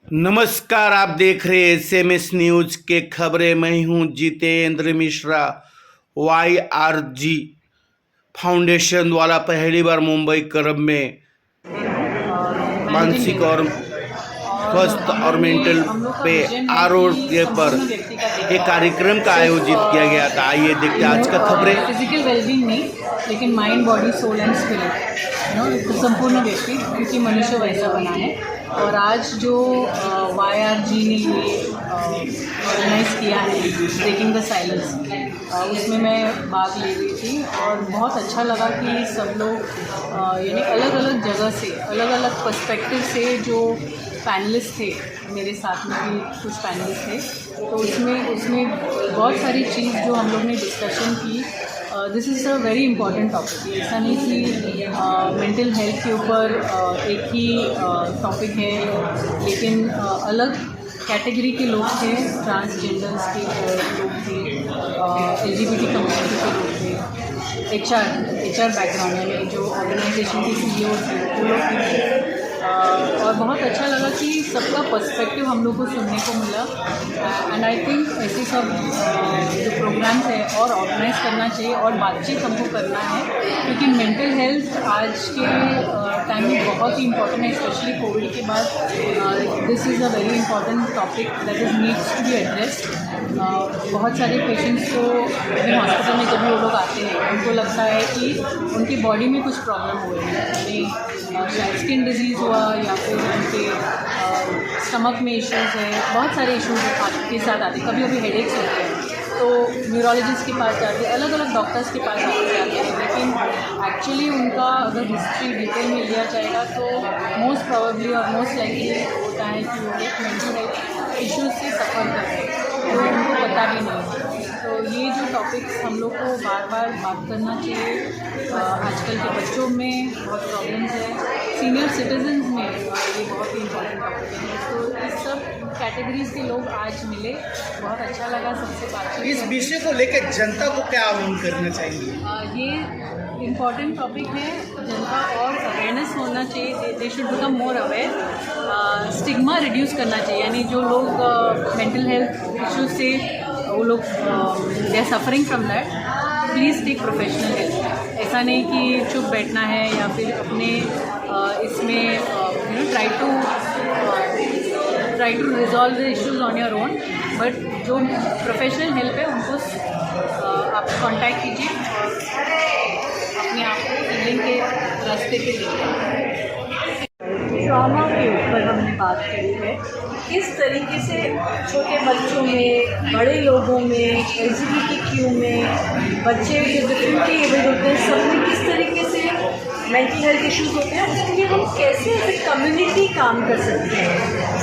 नमस्कार, आप देख रहे हैं एसएमएस न्यूज के खबरें। मैं हूं जितेंद्र मिश्रा। YRG फाउंडेशन द्वारा पहली बार मुंबई क्लब में मानसिक और स्वस्थ और मेंटल पे आरोग्य पर एक कार्यक्रम का आयोजित किया गया था। आइए देखते हैं आज का खबरें। फिजिकल वेलबींग नहीं, लेकिन mind, body, soul and spirit, संपूर्ण व्यक्ति, क्योंकि मनुष्य वैसा बना है। और आज जो YRG ने ये ऑर्गेनाइज किया है, ब्रेकिंग द साइलेंस, उसमें मैं भाग ले रही थी और बहुत अच्छा लगा कि सब लोग यानी अलग अलग जगह से, अलग अलग पर्सपेक्टिव से जो पैनलिस्ट थे, मेरे साथ में भी कुछ पैनलिस्ट थे, तो उसमें बहुत सारी चीज़ जो हम लोग ने डिस्कशन की। This is a very important topic. ऐसा नहीं कि मेंटल हेल्थ के ऊपर एक ही टॉपिक है, लेकिन अलग कैटेगरी के लोग थे, ट्रांसजेंडर्स के लोग थे, LGBT कम्युनिटी के लोग थे, HR बैकग्राउंड यानी जो ऑर्गेनाइजेशन के CEO थे वो लोग थे। और बहुत अच्छा लगा कि सबका पर्सपेक्टिव हम लोग को सुनने को मिला। एंड आई थिंक ऐसे सब जो प्रोग्राम्स है और ऑर्गेनाइज करना चाहिए और बातचीत हमको करना है, क्योंकि मेंटल हेल्थ आज के टाइम में बहुत ही इंपॉर्टेंट है, स्पेशली कोविड के बाद। This is a very important topic that is needs to be addressed. बहुत सारे पेशेंट्स को अभी हॉस्पिटल में जब वो लोग आते हैं, उनको लगता है कि उनकी बॉडी में कुछ प्रॉब्लम हो रही है, यानी स्किन डिजीज़ हुआ या फिर उनके स्टमक में इश्यूज़ है, बहुत सारे इश्यूज़ आपके साथ आते हैं। कभी हेडेक्स होते हैं तो न्यूरोलॉजिस्ट के पास जाते हैं, अलग अलग डॉक्टर्स के पास जाते हैं, लेकिन एक्चुअली उनका अगर हिस्ट्री डिटेल में लिया जाएगा तो मोस्ट प्रोबेबली और मोस्ट लाइकली होता है कि वो एक मेंटल हेल्थ इश्यूज़ से सफ़र कर रहे हैं, तो उनको पता भी नहीं। तो ये जो टॉपिक्स हम लोग को बार बार बात करना चाहिए। आजकल के बच्चों में बहुत प्रॉब्लम्स है, सीनियर सिटीजन्स में ये बहुत ही इम्पोर्टेंट टॉपिक है। तो इस सब कैटेगरीज के लोग आज मिले, बहुत अच्छा लगा सबसे बातचीत। इस विषय को लेकर जनता को क्या आह्वान करना चाहिए? ये इम्पॉर्टेंट टॉपिक है, जनता और अवेयरनेस होना चाहिए, they should become more aware. Stigma reduce करना चाहिए, यानी जो लोग मेंटल हेल्थ इश्यूज से वो लोग they are suffering from that, please take professional help. ऐसा नहीं कि चुप बैठना है या फिर अपने इसमें try to resolve the issues on your own, but जो प्रोफेशनल हेल्प है उनको आप कांटेक्ट कीजिए और अपने आप को हीलिंग के रास्ते पे देखिए। ट्रॉमा के ऊपर हमने बात करी है, किस तरीके से छोटे बच्चों में, बड़े लोगों में, LGBTQ में, बच्चे जो डिफरेंटली एबल्ड होते हैं, सब में किस तरीके से मेंटल हेल्थ इश्यूज होते हैं। उसके लिए हम कैसे एज ए कम्युनिटी काम कर सकते हैं,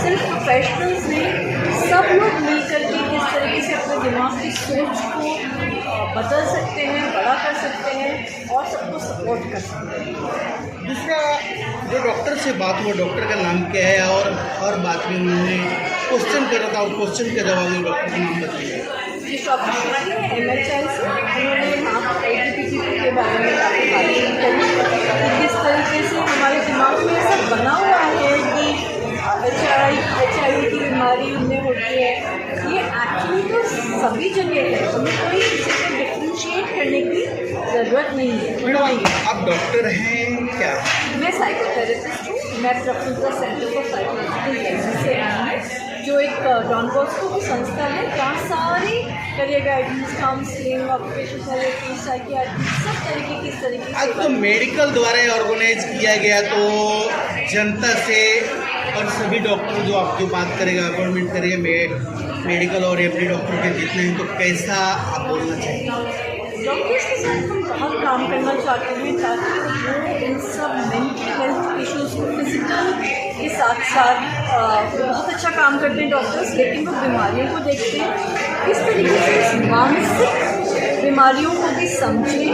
सिर्फ प्रोफेशनल्स नहीं, सब लोग मिल कर के किस तरीके से अपने दिमाग की सोच को बदल सकते हैं, बड़ा कर सकते हैं और सबको सपोर्ट कर सकते हैं। दूसरा, जो डॉक्टर से बात हुआ, डॉक्टर का नाम क्या है? और बात में उन्होंने क्वेश्चन करा था और क्वेश्चन के जवाब में डॉक्टर का नाम बताइए। जिस डॉक्टर से MHI से उन्होंने LGBT के बारे में काफ़ी बातचीत करी, किस तरीके से हमारे दिमाग में सब बना हुआ है कि HIV की बीमारी उनमें होती है। ये एक्चुअली तो सभी जगह है, हमें कोई किसी को डिफ्रेंशिएट करने की ज़रूरत नहीं है। आप डॉक्टर हैं क्या? मैं साइकोथेरेपिस्ट हूँ। मैं प्रफुल्लता सेंटर फॉर साइकोलॉजिकल हेल्थ से आई हूँ, जो एक डॉन बॉस्को की संस्था है, जहाँ सारी career guidance, counselling, occupational therapy, psychiatry, सब तरीके की तरीके आज तो मेडिकल द्वारा ऑर्गेनाइज किया गया, तो जनता से और सभी डॉक्टर जो आपकी बात करेगा, अपॉइंटमेंट करेगा मेडिकल और एवरी डॉक्टर के जितने हैं, तो कैसा आप बोलना चाहिए? डॉक्टर्स के साथ हम बहुत काम करना चाहते हैं, ताकि वो इन सब मेंटल हेल्थ इश्यूज़ को फिजिकल के साथ साथ बहुत अच्छा काम करते हैं डॉक्टर्स, लेकिन वो बीमारियों को देखते हैं, किस तरीके से इस मानसिक बीमारियों को भी समझें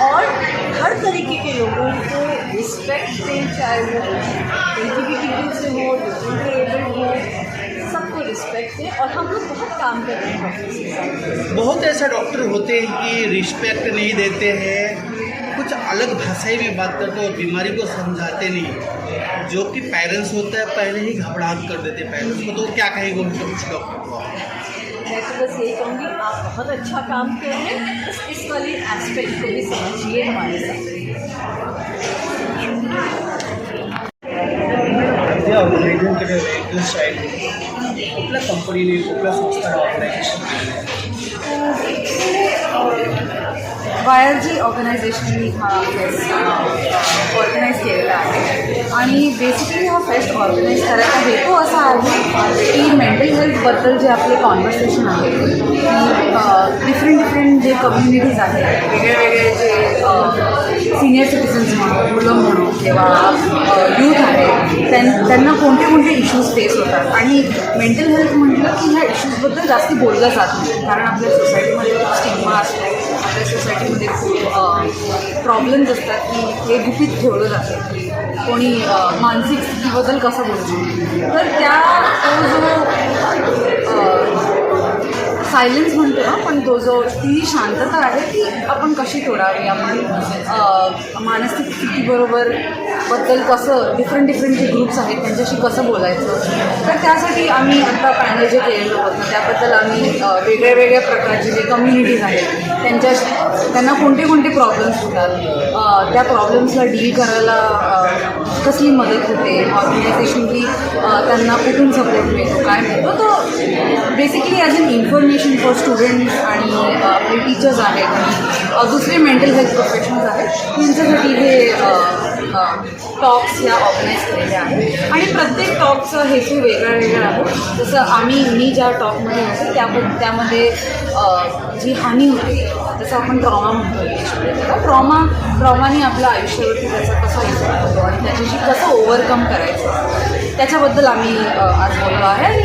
और हर तरीके के लोगों को रिस्पेक्ट दें, चाहे वो LGBT से हो, डिसेबल्ड हो, सबको रिस्पेक्ट दें। और हम लोग बहुत काम कर रहे हैं डॉक्टर्स के साथ। बहुत ऐसा डॉक्टर होते हैं कि रिस्पेक्ट नहीं देते हैं, कुछ अलग भाषाई में बात करते और बीमारी को समझाते नहीं। जो कि पेरेंट्स होते हैं पहले ही घबराहट कर देते हैं पेरेंट्स को, तो क्या कहेंगे उनसे कुछ डॉक्टर को? मैं तो बस यही कहूँगी, आप बहुत अच्छा काम कर रहे हैं, बस इस वाली एस्पेक्ट को भी समझिए हमारे साथ। ऑर्गनायझेशन कडे वेगळं स्टाईल कुठल्या कंपनीने कुठल्या संस्था ऑर्गनायझेशन YRG ऑर्गनायझेशननी हा फेस्ट ऑर्गनाईज केलेला आहे आणि बेसिकली हा फेस्ट ऑर्गनाईज करायचा हेतू असा आहे की मेंटल हेल्थबद्दल जे आपले कॉन्व्हर्सेशन आहे की डिफरंट जे कम्युनिटीज आहेत, वेगळे जे सिनियर सिटिझन्स म्हणून, मुलं म्हणून किंवा यूथ आहे, त्यांना कोणते इश्यूज फेस होतात आणि मेंटल हेल्थ म्हटलं की ह्या इश्यूजबद्दल जास्त बोललं जात नाही, कारण आपल्या सोसायटीमध्ये खूप स्टिग्मा असतो, आपल्या सोसायटीमध्ये खूप प्रॉब्लेम्स असतात की हे गुपित ठेवलं जातं की कोणी मानसिक स्थितीबद्दल कसं बोलतो. तर सायलेन्स म्हणतो ना, पण ती शांतता आहे ती आपण कशी तोडावी, आपण मानसिक स्थितीबद्दल कसं डिफरंट जे ग्रुप्स आहेत त्यांच्याशी कसं बोलायचं. तर त्यासाठी आम्ही आता पॅनल जे केलेलं होतं त्याबद्दल आम्ही वेगळ्या प्रकारचे जे कम्युनिटीज आहेत त्यांना कोणते प्रॉब्लेम्स होतात, त्या प्रॉब्लेम्सला डील करायला कसली मदत होते, ऑर्गनायझेशनली त्यांना कुठून सपोर्ट मिळतो, काय मिळतो. तर basically as an information for students आणि आपले टीचर्स आहेत आणि दुसरे मेंटल हेल्थ प्रोफेशनल्स आहेत, त्यांच्यासाठी हे टॉक्स या ऑर्गनाईज केलेले आहेत आणि प्रत्येक टॉकचा हेतू वेगळा आहे. जसं मी ज्या टॉकमध्ये होते त्यामध्ये जी हानी होते, जसं आपण ट्रॉमा म्हणतो इंग्लिशमध्ये, ट्रॉमाने आपल्या आयुष्यावरती त्याचा कसा इफेक्ट होतो आणि त्याच्याशी कसं ओव्हरकम करायचं त्याच्याबद्दल आम्ही आज बोललो आहे. आणि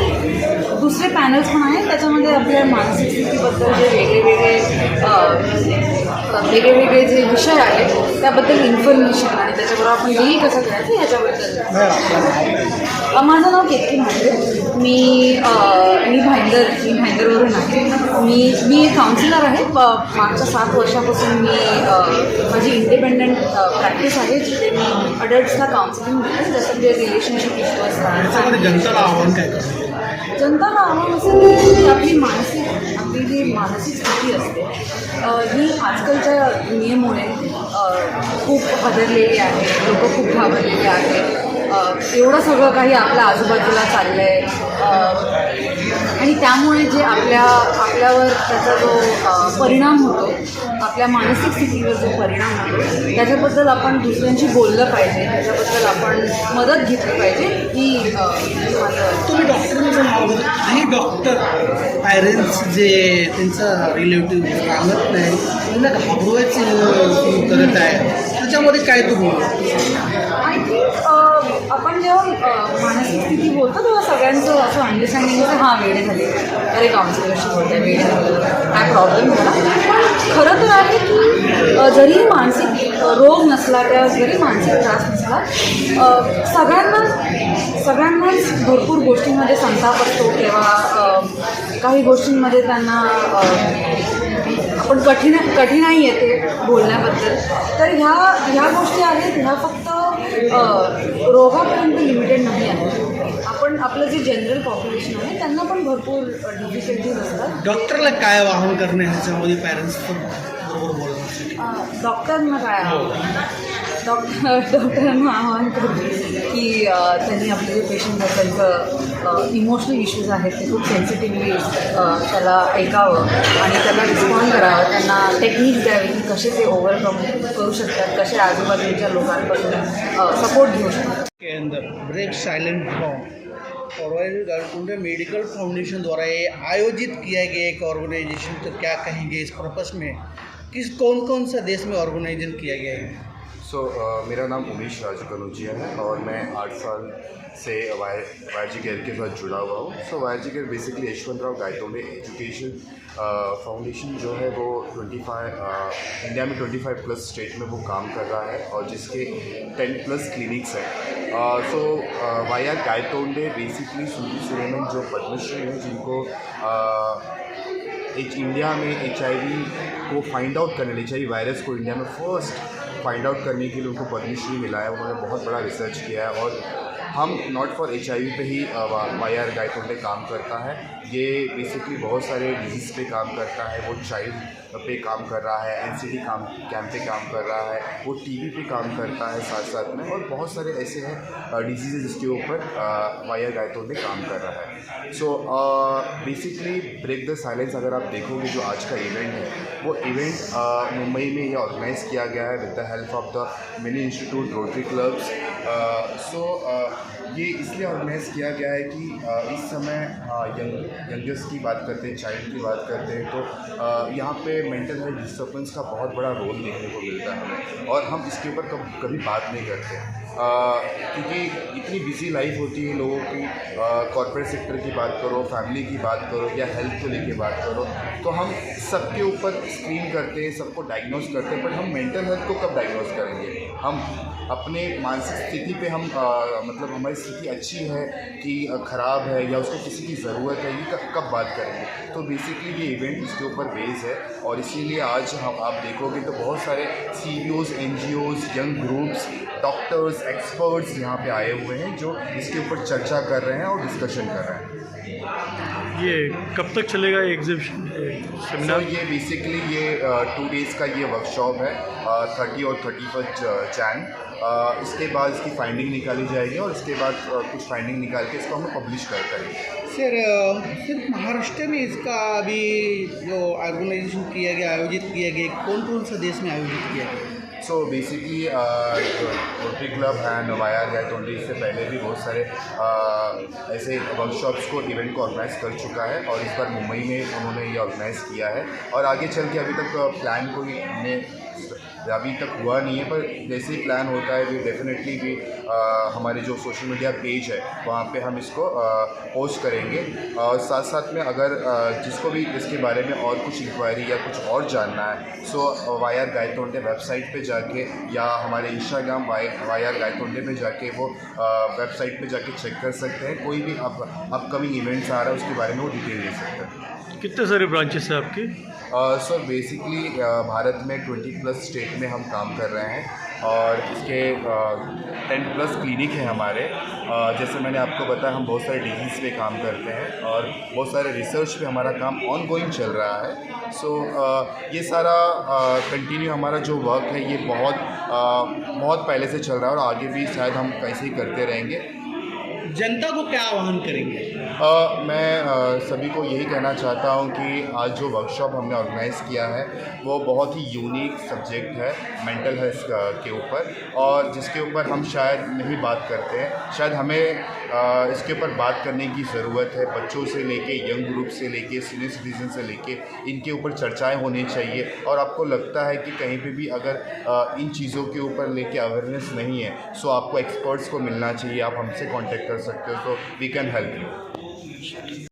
दुसरे पॅनल्स पण आहेत त्याच्यामध्ये आपल्या मानसिक स्थितीबद्दल जे वेगवेगळे जे विषय आहेत त्याबद्दल इन्फॉर्मेशन आणि त्याच्याबरोबर आपण डील कसं करायचं ह्याच्याबद्दल. माझं नाव केतकी म्हात्रे, मी भाईंदरवरून आहे. मी एक काउन्सिलर आहे. मागच्या 7 वर्षापासून माझी इंडिपेंडंट प्रॅक्टिस आहे जिथे मी अडल्ट्सला काउन्सिलिंग देते, जसं जे रिलेशनशिप इश्यू असतात. जनताला आव्हान काय करतो? जनताला आव्हान असं की आपली जी मानसिक स्थिती असते ही आजकालच्या दुनियेमुळे खूप बदललेली आहे. लोक खूप घाबरलेली आहेत. एवढं सगळं काही आपल्या आजूबाजूला चाललं आहे आणि त्यामुळे जे आपल्यावर त्याचा जो परिणाम होतो, आपल्या मानसिक स्थितीवर जो परिणाम होतो त्याच्याबद्दल आपण दुसऱ्यांशी बोललं पाहिजे, त्याच्याबद्दल आपण मदत घेतली पाहिजे. ही माझं. तुम्ही डॉक्टर काही डॉक्टर पॅरेंट्स जे त्यांचं रिलेटिव्ह सांगत नाही त्यांना घाबरवायचं करत आहे, त्याच्यामध्ये काय तुम्ही? आय थिंक आपण जेव्हा मानसिक स्थिती बोलतो तेव्हा सगळ्यांचं असं अंडरस्टँडिंग होतं, हां वेळे झाले, अरे काउन्सिलरशी बोलते, वेळे झालं, काय प्रॉब्लेम झाला. पण खरं तर आहे की जरी मानसिक रोग नसला किंवा जरी मानसिक त्रास नसला, सगळ्यांनाच भरपूर गोष्टींमध्ये संताप असतो किंवा काही गोष्टींमध्ये त्यांना आपण कठीणाई येते बोलण्याबद्दल. तर ह्या गोष्टी आहेत, ह्या फक्त रोगापर्यंत लिमिटेड नाही आहे. आपण आपलं जे जनरल पॉप्युलेशन आहे त्यांना पण भरपूर डिफिकल्टीज असतात. डॉक्टरला काय आवाहन करणे ह्याच्यामध्ये पॅरेंट्स पण बरोबर बोलण्यासाठी? डॉक्टरांना काय डॉक्टरांना आवाहन करते की त्यांनी आपले जे पेशंटबद्दलचं इमोशनल इश्यूज आहेत ते खूप सेन्सिटिव्हली त्याला ऐकावं आणि त्याला रिस्पॉन्ड करावं, त्यांना टेक्निक्स द्यावी की कसे ते ओव्हरकम करू शकतात, कसे आजूबाजूच्या लोकांपासून सपोर्ट घेऊ शकतात. के अंदर ब्रेक साइलेंट फॉर्म और गारकुंडे मेडिकल फाउंडेशन द्वारा ये आयोजित किया गया एक ऑर्गेनाइजेशन, तो क्या कहेंगे इस पर्पस में, कौन सा देश में ऑर्गेनाइजेशन किया गया है? मेरा नाम उमेश राज कनौजिया है और मैं 8 साल से YRG केयर के साथ जुड़ा हुआ हूँ. YRG care basically Yashwantrao Gaitonde education foundation जो है वो 25 इंडिया में 25+ स्टेट में वो काम कर रहा है और जिसके 10+ क्लिनिक्स हैं. YR गायतोंडे बेसिकली सुनील सुरेमन जो पद्मश्री हैं जिनको इंडिया में HIV को फाइंड आउट करने, HIV वायरस को इंडिया में फर्स्ट फाइंड आउट करने के लिए उनको पद्मश्री मिला है. उन्होंने बहुत बड़ा रिसर्च किया है और हम नॉट फॉर HIV पे ही YR गायतोंडे काम करता है। ये बेसिकली बहुत सारे डिजीज़ पे काम करता है। वो चाइल्ड पे काम कर रहा है, NCD कैंप पे काम कर रहा है, वो TB पे काम करता है साथ साथ में, और बहुत सारे ऐसे हैं डिजीज़ जिसके ऊपर YR गायतोंडे काम कर रहा है। So basically break the silence अगर आप देखोगे जो आज का इवेंट है, वो इवेंट मुंबई में ये ऑर्गेनाइज़ किया गया है with the help of the mini institute rotary clubs. ये इसलिए ऑर्गेनाइज़ किया गया है कि इस समय यंगर्स की बात करते हैं, चाइल्ड की बात करते हैं, तो यहाँ पे मेंटल हेल्थ डिस्टर्बेंस का बहुत बड़ा रोल देखने को मिलता है हमें, और हम इसके ऊपर कभी बात नहीं करते क्योंकि इतनी बिजी लाइफ होती है लोगों की। कॉर्पोरेट सेक्टर की बात करो, फैमिली की बात करो, या हेल्थ को लेके बात करो, तो हम सबके ऊपर स्क्रीन करते हैं, सबको डायग्नोस करते हैं, बट हम मेंटल हेल्थ को कब डायग्नोस करेंगे? हम अपने मानसिक स्थिति पे हम मतलब हमारी स्थिति अच्छी है कि ख़राब है, या उसको किसी की ज़रूरत है, ये कब बात करेंगे? तो बेसिकली ये इवेंट इसके ऊपर बेस है, और इसीलिए आज हम आप देखोगे तो बहुत सारे CEOs, NGOs, young groups, doctors, experts यहाँ पे आए हुए हैं जो इसके ऊपर चर्चा कर रहे हैं और डिस्कशन कर रहे हैं। ये कब तक चलेगा एग्जीबिशन सेमिनार? ये बेसिकली ये 2 डेज़ का ये वर्कशॉप है, 30 और 31 जैन। इसके बाद इसकी फाइंडिंग निकाली जाएगी, और इसके बाद कुछ फाइंडिंग निकाल के इसको हम पब्लिश करेंगे। सर सिर्फ महाराष्ट्र में इसका अभी जो ऑर्गेनाइजेशन किया गया, आयोजित किया गया, कौन कौन सा देश में आयोजित किया गया? So basically rotary club and YR Gaitonde इससे पहले भी बहुत सारे ऐसे वर्कशॉप्स को इवेंट को ऑर्गेनाइज कर चुका है, और इस बार मुंबई में उन्होंने ये ऑर्गेनाइज़ किया है, और आगे चल के अभी तक प्लान कोई अभी तक हुआ नहीं है, पर जैसे ही प्लान होता है भी डेफिनेटली भी हमारे जो सोशल मीडिया पेज है वहाँ पे हम इसको पोस्ट करेंगे। और साथ साथ में अगर जिसको भी इसके बारे में और कुछ इंक्वायरी या कुछ और जानना है, सो YR गायतोंडे वेबसाइट पे जाके, या हमारे इंस्टाग्राम YR गायतोंडे पे जाके वो वेबसाइट पे जाके चेक कर सकते हैं। कोई भी अपकमिंग इवेंट्स आ रहा है उसके बारे में वो डिटेल ले सकते हैं। कितने सारे ब्रांचेस हैं आपके? सर बेसिकली भारत में 20+ स्टेट में हम काम कर रहे हैं, और इसके 10+ क्लिनिक हैं हमारे। जैसे मैंने आपको बताया, हम बहुत सारे डिजीज़ पे काम करते हैं, और बहुत सारे रिसर्च पे हमारा काम ऑनगोइंग चल रहा है। सो ये सारा कंटिन्यू हमारा जो वर्क है ये बहुत पहले से चल रहा है, और आगे भी शायद हम कैसे ही करते रहेंगे। जनता को क्या आह्वान करेंगे? मैं सभी को यही कहना चाहता हूँ कि आज जो वर्कशॉप हमने ऑर्गेनाइज़ किया है वो बहुत ही यूनिक सब्जेक्ट है मेंटल हेल्थ के ऊपर, और जिसके ऊपर हम शायद नहीं बात करते हैं। शायद हमें इसके ऊपर बात करने की ज़रूरत है। बच्चों से लेके, यंग ग्रुप से लेके, सीनियर सिटीजन से लेके, इनके ऊपर चर्चाएं होनी चाहिए। और आपको लगता है कि कहीं पे भी अगर इन चीज़ों के ऊपर लेके अवेयरनेस नहीं है, सो आपको एक्सपर्ट्स को मिलना चाहिए। आप हमसे कांटेक्ट कर सकते हो, तो वी कैन हेल्प यू।